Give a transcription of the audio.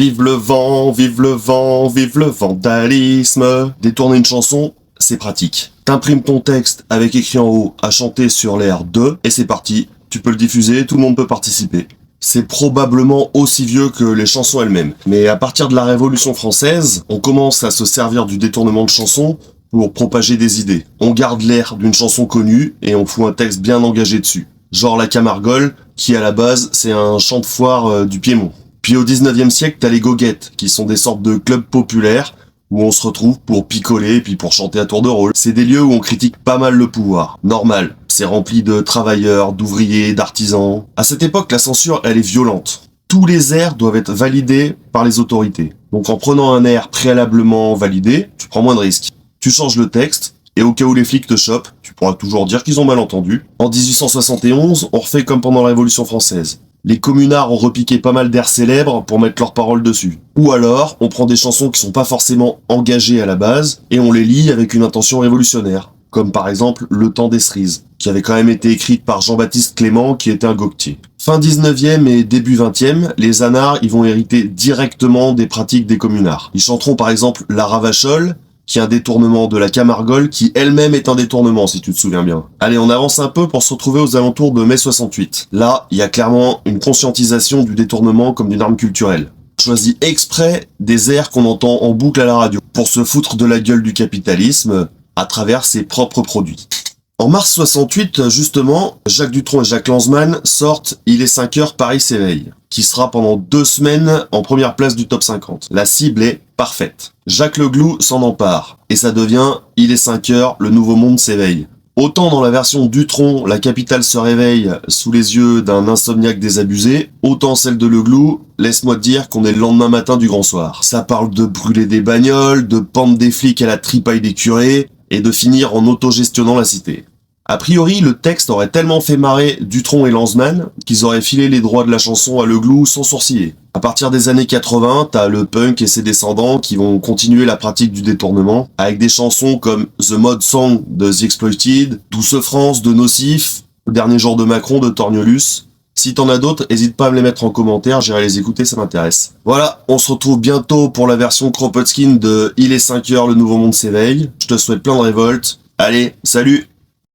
Vive le vent, vive le vent, vive le vandalisme. Détourner une chanson, c'est pratique. T'imprimes ton texte avec écrit en haut à chanter sur l'air de, et c'est parti. Tu peux le diffuser, tout le monde peut participer. C'est probablement aussi vieux que les chansons elles-mêmes. Mais à partir de la Révolution française, on commence à se servir du détournement de chansons pour propager des idées. On garde l'air d'une chanson connue et on fout un texte bien engagé dessus. Genre la Camargole, qui à la base, c'est un chant de foire du Piémont. Puis au 19e siècle, t'as les goguettes, qui sont des sortes de clubs populaires où on se retrouve pour picoler et puis pour chanter à tour de rôle. C'est des lieux où on critique pas mal le pouvoir. Normal, c'est rempli de travailleurs, d'ouvriers, d'artisans. À cette époque, la censure, elle est violente. Tous les airs doivent être validés par les autorités. Donc en prenant un air préalablement validé, tu prends moins de risques. Tu changes le texte, et au cas où les flics te chopent, tu pourras toujours dire qu'ils ont mal entendu. En 1871, on refait comme pendant la Révolution française. Les communards ont repiqué pas mal d'airs célèbres pour mettre leurs paroles dessus. Ou alors, on prend des chansons qui sont pas forcément engagées à la base, et on les lie avec une intention révolutionnaire. Comme par exemple Le Temps des Cerises, qui avait quand même été écrite par Jean-Baptiste Clément, qui était un goguetier. Fin 19e et début 20e, les anards ils vont hériter directement des pratiques des communards. Ils chanteront par exemple La Ravachole, qui est un détournement de la Camargole, qui elle-même est un détournement, si tu te souviens bien. Allez, on avance un peu pour se retrouver aux alentours de mai 68. Là, il y a clairement une conscientisation du détournement comme d'une arme culturelle. On choisit exprès des airs qu'on entend en boucle à la radio, pour se foutre de la gueule du capitalisme à travers ses propres produits. En mars 68, justement, Jacques Dutronc et Jacques Lanzmann sortent Il est 5 heures, Paris s'éveille, qui sera pendant 2 semaines en première place du top 50. La cible est parfaite. Jacques Leglou s'en empare, et ça devient Il est 5 heures, le nouveau monde s'éveille. Autant dans la version Dutronc, la capitale se réveille sous les yeux d'un insomniaque désabusé, autant celle de Leglou, laisse-moi te dire qu'on est le lendemain matin du grand soir. Ça parle de brûler des bagnoles, de pendre des flics à la tripaille des curés, et de finir en autogestionnant la cité. A priori, le texte aurait tellement fait marrer Dutronc et Lanzmann qu'ils auraient filé les droits de la chanson à Leglou sans sourciller. À partir des années 80, t'as le punk et ses descendants qui vont continuer la pratique du détournement, avec des chansons comme The Mod Song de The Exploited, Douce France de Nocif, Le Dernier Jour de Macron de Torniolus. Si t'en as d'autres, hésite pas à me les mettre en commentaire, j'irai les écouter, ça m'intéresse. Voilà, on se retrouve bientôt pour la version Kropotkin de Il est 5 heures, le nouveau monde s'éveille. Je te souhaite plein de révoltes. Allez, salut!